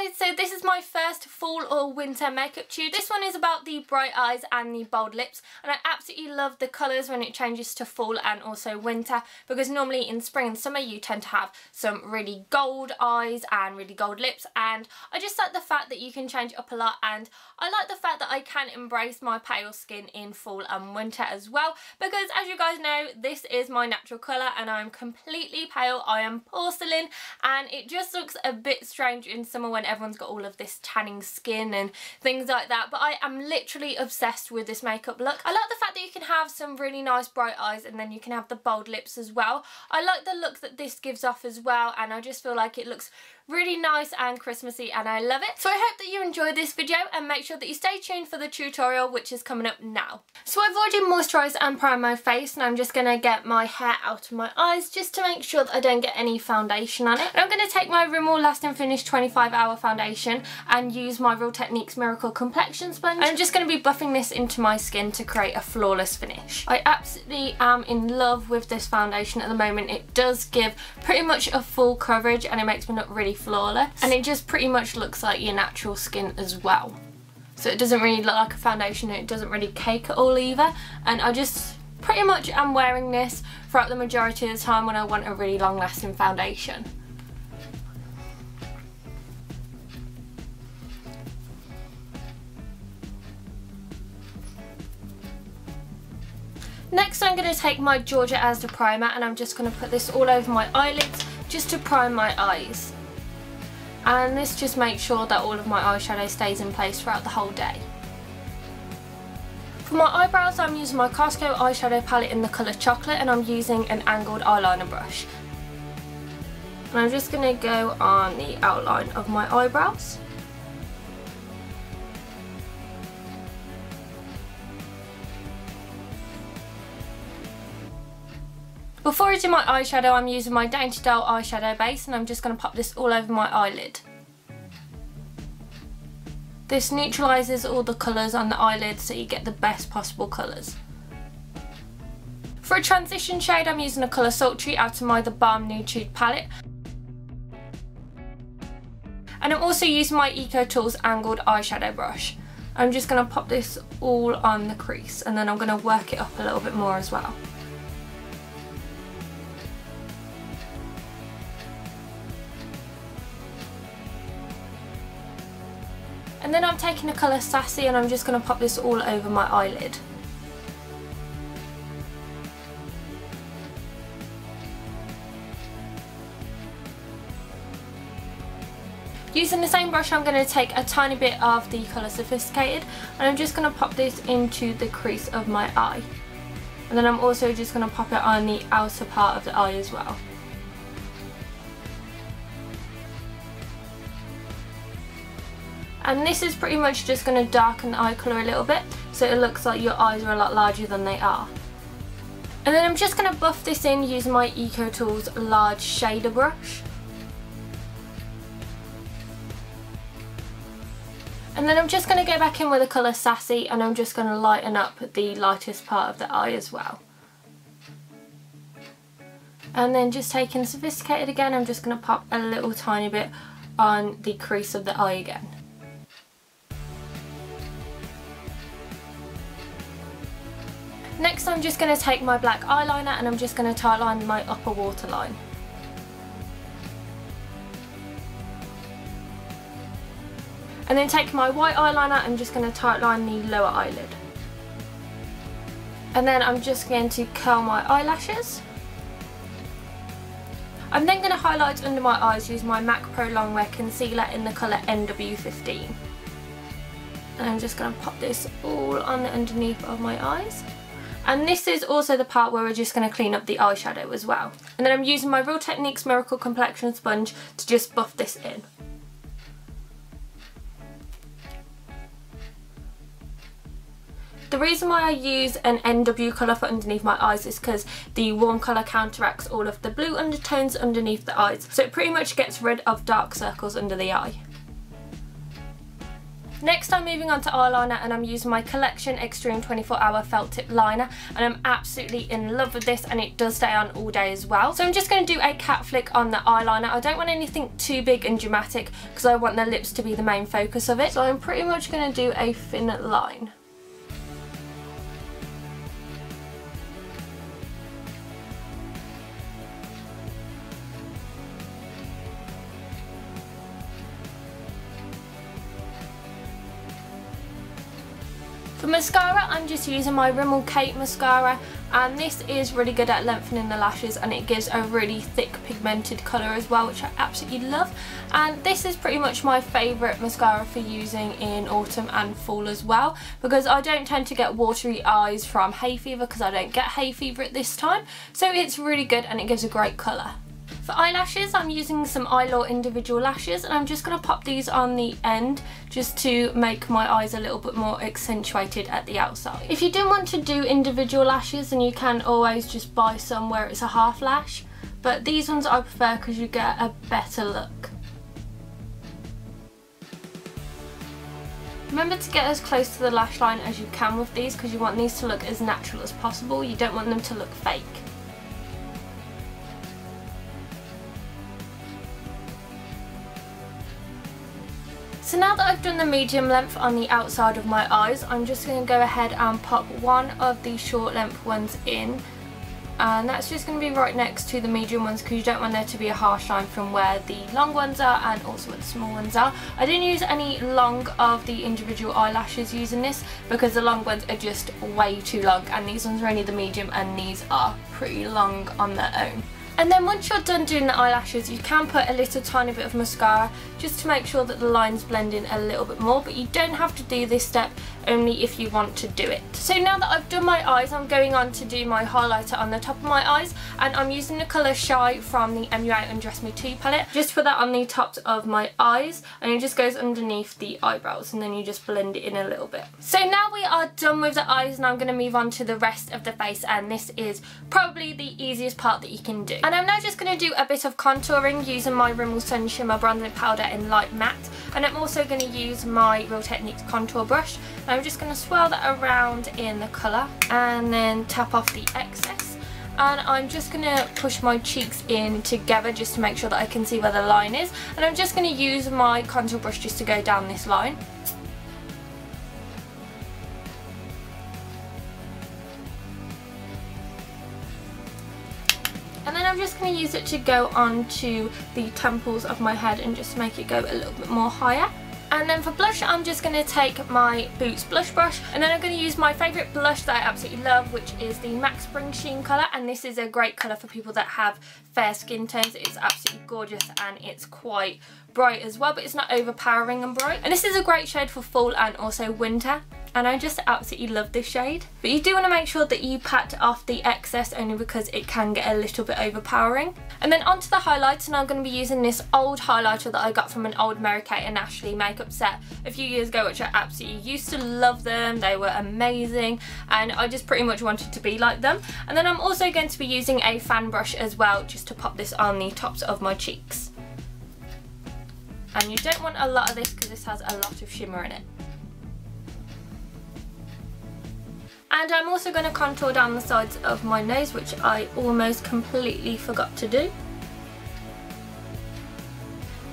guys, so this is my first fall or winter makeup tube. This one is about the bright eyes and the bold lips, and I absolutely love the colours when it changes to fall and also winter, because normally in spring and summer you tend to have some really gold eyes and really gold lips, and I just like the fact that you can change up a lot, and I like the fact that I can embrace my pale skin in fall and winter as well, because as you guys know, this is my natural colour and I'm completely pale. I am porcelain, and it just looks a bit strange in summer when everyone's got all of this tanning skin and things like that, but I am literally obsessed with this makeup look. I like the fact that you can have some really nice bright eyes and then you can have the bold lips as well. I like the look that this gives off as well, and I just feel like it looks really nice and Christmassy and I love it. So I hope that you enjoyed this video, and make sure that you stay tuned for the tutorial which is coming up now. So I've already moisturised and primed my face, and I'm just going to get my hair out of my eyes just to make sure that I don't get any foundation on it. And I'm going to take my Rimmel Lasting Finish 25-hour foundation and use my Real Techniques Miracle Complexion sponge, and I'm just going to be buffing this into my skin to create a flawless finish. I absolutely am in love with this foundation at the moment. It does give pretty much a full coverage and it makes me look really flawless, and it just pretty much looks like your natural skin as well. So it doesn't really look like a foundation, and it doesn't really cake at all either, and I just pretty much am wearing this throughout the majority of the time when I want a really long lasting foundation. Next I'm going to take my Georgia Asda primer, and I'm just going to put this all over my eyelids just to prime my eyes. And this just makes sure that all of my eyeshadow stays in place throughout the whole day. For my eyebrows, I'm using my Costco eyeshadow palette in the colour Chocolate, and I'm using an angled eyeliner brush. And I'm just going to go on the outline of my eyebrows. Before I do my eyeshadow, I'm using my Dainty eyeshadow base, and I'm just going to pop this all over my eyelid. This neutralises all the colours on the eyelid so you get the best possible colours. For a transition shade, I'm using a colour Sultry out of my TheBalm Nudetude palette. And I'm also using my Eco Tools angled eyeshadow brush. I'm just going to pop this all on the crease, and then I'm going to work it up a little bit more as well. And then I'm taking the colour Sassy, and I'm just going to pop this all over my eyelid. Using the same brush, I'm going to take a tiny bit of the colour Sophisticated, and I'm just going to pop this into the crease of my eye. And then I'm also just going to pop it on the outer part of the eye as well. And this is pretty much just going to darken the eye colour a little bit, so it looks like your eyes are a lot larger than they are. And then I'm just going to buff this in using my Eco Tools large shader brush. And then I'm just going to go back in with the colour Sassy, and I'm just going to lighten up the lightest part of the eye as well. And then just taking Sophisticated again, I'm just going to pop a little tiny bit on the crease of the eye again. Next I'm just going to take my black eyeliner, and I'm just going to tightline my upper waterline. And then take my white eyeliner, I'm just going to tightline the lower eyelid. And then I'm just going to curl my eyelashes. I'm then going to highlight under my eyes using my MAC Pro Longwear concealer in the colour NW15. And I'm just going to pop this all on the underneath of my eyes. And this is also the part where we're just going to clean up the eyeshadow as well. And then I'm using my Real Techniques Miracle Complexion sponge to just buff this in. The reason why I use an NW colour for underneath my eyes is because the warm colour counteracts all of the blue undertones underneath the eyes. So it pretty much gets rid of dark circles under the eye. Next I'm moving on to eyeliner, and I'm using my Collection Extreme 24 Hour Felt Tip Liner, and I'm absolutely in love with this, and it does stay on all day as well. So I'm just going to do a cat flick on the eyeliner. I don't want anything too big and dramatic because I want the lips to be the main focus of it. So I'm pretty much going to do a thin line. For mascara, I'm just using my Rimmel Kate mascara, and this is really good at lengthening the lashes, and it gives a really thick pigmented colour as well, which I absolutely love. And this is pretty much my favourite mascara for using in autumn and fall as well, because I don't tend to get watery eyes from hay fever, because I don't get hay fever at this time. So it's really good and it gives a great colour. For eyelashes, I'm using some Eylure individual lashes, and I'm just going to pop these on the end just to make my eyes a little bit more accentuated at the outside. If you do want to do individual lashes, then you can always just buy some where it's a half lash, but these ones I prefer because you get a better look. Remember to get as close to the lash line as you can with these, because you want these to look as natural as possible. You don't want them to look fake. So now that I've done the medium length on the outside of my eyes, I'm just going to go ahead and pop one of the short length ones in, and that's just going to be right next to the medium ones, because you don't want there to be a harsh line from where the long ones are and also where the small ones are. I didn't use any long of the individual eyelashes using this, because the long ones are just way too long, and these ones are only the medium, and these are pretty long on their own. And then once you're done doing the eyelashes, you can put a little tiny bit of mascara just to make sure that the lines blend in a little bit more, but you don't have to do this step, only if you want to do it. So now that I've done my eyes, I'm going on to do my highlighter on the top of my eyes, and I'm using the colour Shy from the MUA Undress Me 2 palette. Just put that on the tops of my eyes, and it just goes underneath the eyebrows, and then you just blend it in a little bit. So now we are done with the eyes, and I'm going to move on to the rest of the face, and this is probably the easiest part that you can do. And I'm now just going to do a bit of contouring using my Rimmel Sun Shimmer Bronzing Powder in Light Matte, and I'm also going to use my Real Techniques contour brush, and I'm just going to swirl that around in the colour and then tap off the excess, and I'm just going to push my cheeks in together just to make sure that I can see where the line is, and I'm just going to use my contour brush just to go down this line. And then I'm just going to use it to go onto the temples of my head and just make it go a little bit more higher. And then for blush, I'm just going to take my Boots blush brush, and then I'm going to use my favourite blush that I absolutely love, which is the MAC Springsheen colour, and this is a great colour for people that have fair skin tones. It's absolutely gorgeous, and it's quite bright as well, but it's not overpowering and bright. And this is a great shade for fall and also winter, and I just absolutely love this shade. But you do want to make sure that you pat off the excess, only because it can get a little bit overpowering. And then onto the highlights, and I'm going to be using this old highlighter that I got from an old Mary Kate and Ashley makeup set a few years ago, which I absolutely used to love them. They were amazing, and I just pretty much wanted to be like them. And then I'm also going to be using a fan brush as well, just to pop this on the tops of my cheeks. And you don't want a lot of this because this has a lot of shimmer in it. And I'm also going to contour down the sides of my nose, which I almost completely forgot to do.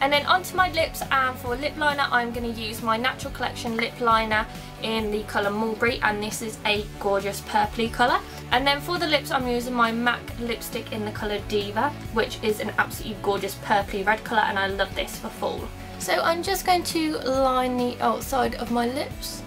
And then onto my lips, and for lip liner I'm going to use my Natural Collection lip liner in the colour Mulberry, and this is a gorgeous purpley colour. And then for the lips I'm using my MAC lipstick in the colour Diva, which is an absolutely gorgeous purpley red colour, and I love this for fall. So I'm just going to line the outside of my lips.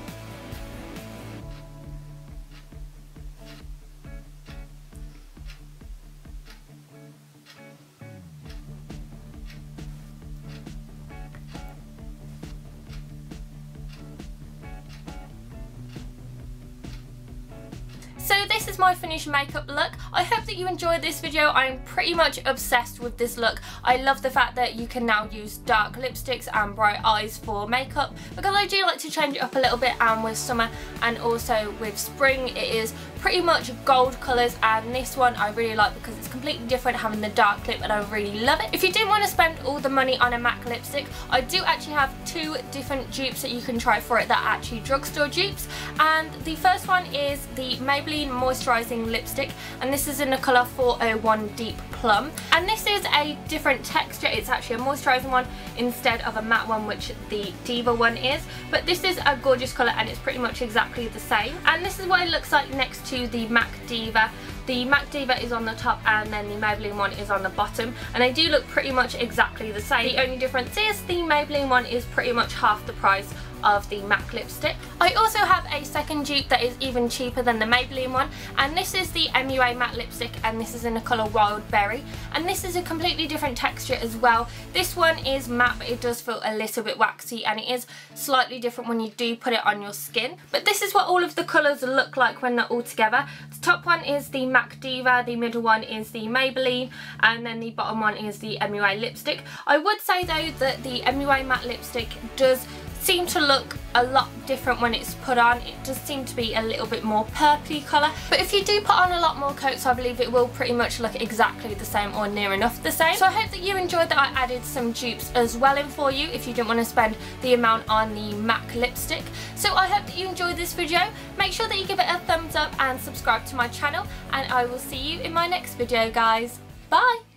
So this is my finished makeup look. I hope that you enjoyed this video. I'm pretty much obsessed with this look. I love the fact that you can now use dark lipsticks and bright eyes for makeup, because I do like to change it up a little bit, and with summer and also with spring it is pretty much gold colours, and this one I really like because it's completely different, having the dark lip, and I really love it. If you didn't want to spend all the money on a MAC lipstick, I do actually have 2 different dupes that you can try for it that are actually drugstore dupes. And the first one is the Maybelline Moisturising Lipstick, and this is in the colour 401 Deep Plum. And this is a different texture. It's actually a moisturising one instead of a matte one, which the Diva one is. But this is a gorgeous colour and it's pretty much exactly the same. And this is what it looks like next to the MAC Diva. The MAC Diva is on the top and then the Maybelline one is on the bottom, and they do look pretty much exactly the same. The only difference is the Maybelline one is pretty much half the price of the MAC lipstick. I also have a second dupe that is even cheaper than the Maybelline one, and this is the MUA matte lipstick, and this is in the colour Wild Berry, and this is a completely different texture as well. This one is matte, but it does feel a little bit waxy, and it is slightly different when you do put it on your skin. But this is what all of the colours look like when they're all together. The top one is the MAC Diva, the middle one is the Maybelline, and then the bottom one is the MUA lipstick. I would say though that the MUA matte lipstick does seem to look a lot different when it's put on. It does seem to be a little bit more purpley colour, but if you do put on a lot more coats, I believe it will pretty much look exactly the same or near enough the same. So I hope that you enjoyed that I added some dupes as well in for you if you didn't want to spend the amount on the MAC lipstick. So I hope that you enjoyed this video. Make sure that you give it a thumbs up and subscribe to my channel, and I will see you in my next video, guys. Bye!